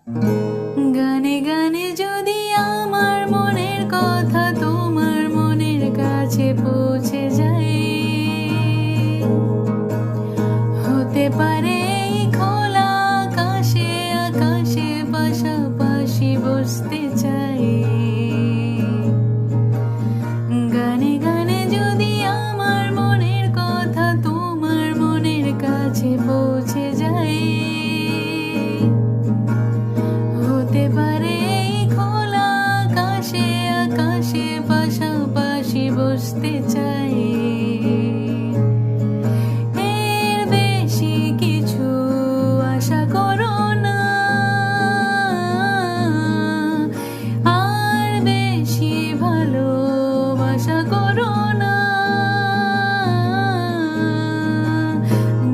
গানে গানে যদি আমার মনের কথা তোমার মনের কাছে পৌঁছে যায়, হতে পারে এই খোলা আকাশে আকাশে পাশাপাশি বসতে চাই। গানে গানে যদি আমার মনের কথা তোমার মনের কাছে পৌঁছে যায়, হতে পারে এই খোলা আকাশে আকাশে পাশাপাশি বসতে চাই। এর বেশি কিছু আশা করো না, আর বেশি ভালোবাসা করো না।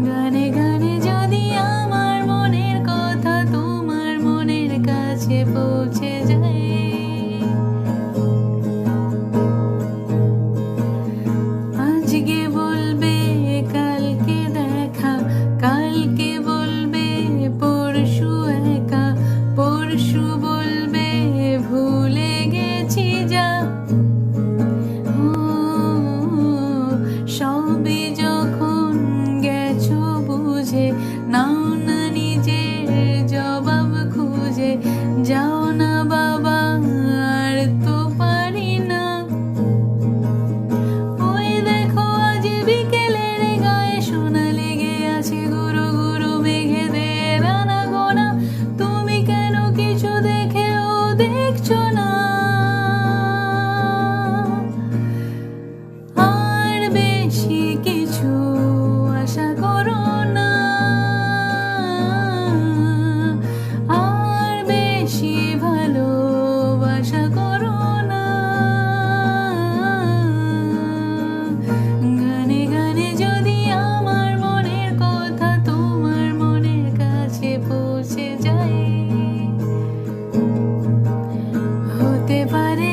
গানে গানে যদি আমার মনের কথা তোমার মনের কাছে পৌঁছে যায়, আজকে বলবে কালকে দেখা, কালকে বলবে পরশু একা, পরশু বলবে ভুলে গেছি যা। ও সবে যখন গেছো বুঝে, নাও না নিজের জবাব খুঁজে, যাও না বাবা আর তো পারি না। ওই দেখো আজ বিকেলের গায়ে সোনা লেগে আছে গুরু গুরু মেঘেদের আনাগোনা, তুমি কেন কিছু দেখেও দেখছো না। আর বেশি কিছু আশা করো না, আর বেশি ভালোবাসা করো না। গানে গানে যদি আমার মনের কথা তোমার মনের কাছে পৌঁছে যায়, হতে পারে